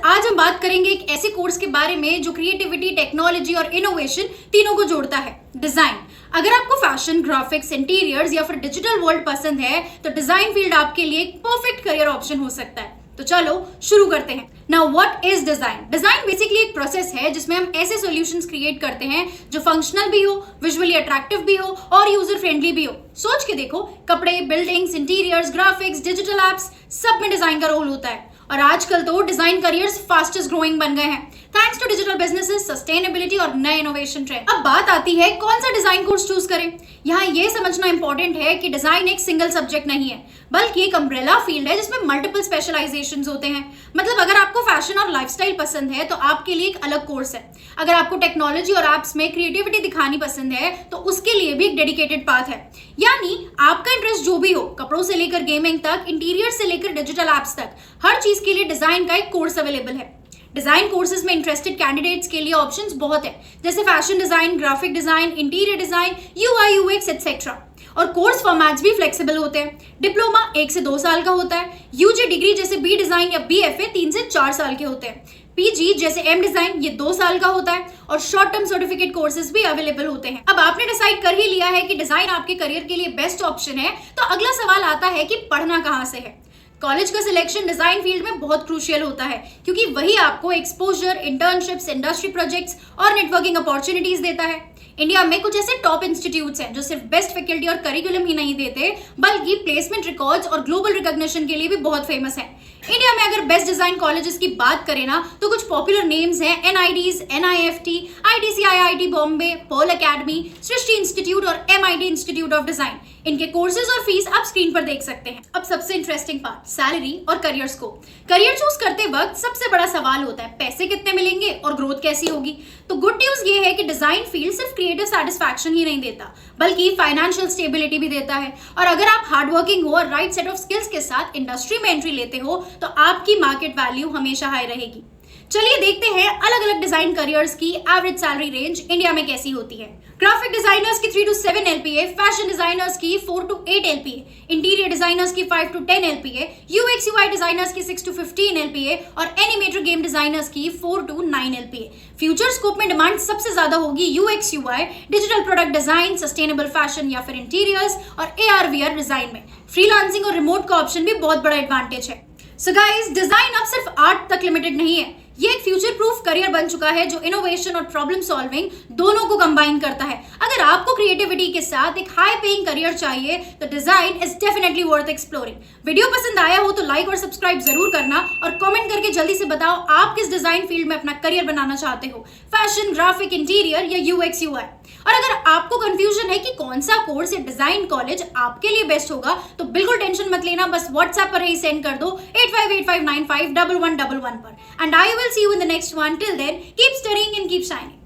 आज हम बात करेंगे एक ऐसे कोर्स के बारे में जो क्रिएटिविटी, टेक्नोलॉजी और इनोवेशन तीनों को जोड़ता है, डिजाइन। अगर आपको फैशन, ग्राफिक्स, इंटीरियर्स या फिर डिजिटल वर्ल्ड पसंद है तो डिजाइन फील्ड आपके लिए एक परफेक्ट करियर ऑप्शन हो सकता है। तो चलो शुरू करते हैं। Now what is design? Design basically एक प्रोसेस है जिसमें हम ऐसे सॉल्यूशंस क्रिएट करते हैं जो फंक्शनल भी हो, विजुअली अट्रैक्टिव भी हो और यूजर फ्रेंडली भी हो। सोच के देखो, कपड़े, buildings, interiors, graphics, digital apps, सब में डिजाइन का रोल होता है। और आजकल तो डिजाइन करियर्स फास्टेस्ट ग्रोइंग बन गए हैं thanks to digital businesses, sustainability और नए इनोवेशन ट्रेंड। अब बात आती है कौन सा डिजाइन कोर्स चूज करें। यहाँ ये समझना इंपॉर्टेंट है कि डिजाइन एक सिंगल सब्जेक्ट नहीं है, बल्कि एक अम्ब्रेला फील्ड है जिसमें मल्टीपल स्पेशलाइजेशंस होते हैं। मतलब अगर आपको फैशन और लाइफस्टाइल पसंद है तो आपके लिए एक अलग कोर्स है। अगर आपको टेक्नोलॉजी और एप्स में क्रिएटिविटी दिखानी पसंद है तो उसके लिए भी एक डेडिकेटेड पाथ है। यानी आपका इंटरेस्ट जो भी हो, कपड़ों से लेकर गेमिंग तक, इंटीरियर से लेकर डिजिटल एप्स तक, हर चीज के लिए डिजाइन का एक कोर्स अवेलेबल है। डिजाइन कोर्सेज में इंटरेस्टेड कैंडिडेट्स के लिए ऑप्शंस बहुत है, जैसे fashion design, graphic design, interior design, UI UX etcetera. और कोर्स फॉर्मेट्स भी फ्लेक्सिबल होते हैं। डिप्लोमा 1 से 2 साल का होता है। यूजी डिग्री जैसे बी डिजाइन या बीएफए 3 से 4 साल के होते हैं। पीजी जैसे एम डिजाइन ये 2 साल का होता है। और शॉर्ट टर्म सर्टिफिकेट कोर्सेज भी अवेलेबल होते हैं। अब आपने डिसाइड कर ही लिया है कि डिजाइन आपके करियर के लिए बेस्ट ऑप्शन है, तो अगला सवाल आता है कि पढ़ना कहाँ से है। कॉलेज का सिलेक्शन डिजाइन फील्ड में बहुत क्रूशियल होता है, क्योंकि वही आपको एक्सपोजर, इंटर्नशिप्स, इंडस्ट्री प्रोजेक्ट्स और नेटवर्किंग अपॉर्चुनिटीज देता है। इंडिया में कुछ ऐसे टॉप इंस्टीट्यूट्स हैं जो सिर्फ बेस्ट फैकल्टी और करिकुलम ही नहीं देते, बल्कि प्लेसमेंट रिकॉर्ड्स और ग्लोबल रिकॉग्निशन के लिए भी बहुत फेमस है। इंडिया में अगर बेस्ट डिजाइन कॉलेजेस की बात करें ना, तो कुछ पॉपुलर नेम्स हैं एनआईडीज, एनआईएफटी, आईडीसीआईआईटी बॉम्बे, पर्ल एकेडमी, सृष्टि इंस्टीट्यूट और एमआईटी इंस्टीट्यूट ऑफ डिजाइन। इनके कोर्सेज और फीस आप स्क्रीन पर देख सकते हैं। अब सबसे इंटरेस्टिंग पार्ट, सैलरी और करियर स्कोप। करियर चूज करते वक्त सबसे बड़ा सवाल होता है पैसे कितने मिलेंगे और ग्रोथ कैसी होगी। तो गुड न्यूज ये है कि डिजाइन फील्ड सिर्फ क्रिएटिव सेटिस्फैक्शन ही नहीं देता, बल्कि फाइनेंशियल स्टेबिलिटी भी देता है। और अगर आप हार्डवर्किंग हो और राइट सेट ऑफ स्किल्स के साथ इंडस्ट्री में एंट्री लेते हो तो आपकी मार्केट वैल्यू हमेशा हाई रहेगी। चलिए देखते हैं अलग अलग डिजाइन करियर्स की एवरेज सैलरी रेंज इंडिया में कैसी होती है। ग्राफिक डिजाइनर्स की 3 to 7 LPA, फैशन डिजाइनर्स की 4 to 8 LPA, इंटीरियर डिजाइनर्स की 5 to 10 LPA, UX UI designers की 6 to 15 LPA और एनिमेटर गेम डिजाइनर्स की 4 to 9 LPA। फ्यूचर स्कोप में डिमांड सबसे ज्यादा होगी UX UI, digital product design, sustainable fashion या फिर इंटीरियर्स और AR VR डिजाइन में। फ्रीलांसिंग और रिमोट का ऑप्शन भी बहुत बड़ा एडवांटेज है। सो गाइस, डिजाइन अब सिर्फ आर्ट तक लिमिटेड नहीं है, ये एक फ्यूचर प्रूफ करियर बन चुका है जो इनोवेशन और प्रॉब्लम सॉल्विंग दोनों को कंबाइन करता है। अगर आपको क्रिएटिविटी के साथ एक हाई पेइंग करियर चाहिए तो design is definitely worth exploring. Video पसंद आया हो तो लाइक और सब्सक्राइब जरूर करना और कमेंट करके जल्दी से बताओ आप किस डिजाइन फील्ड में अपना करियर बनाना चाहते हो, फैशन, ग्राफिक, इंटीरियर या यूएक्स यूआई। और अगर आपको कंफ्यूजन है कि कौन सा कोर्स या डिजाइन कॉलेज आपके लिए बेस्ट होगा तो बिल्कुल टेंशन मत लेना, बस व्हाट्सएप पर ही सेंड कर दो 8585951111 पर। And I will see you in the next one. Till then, keep studying and keep shining.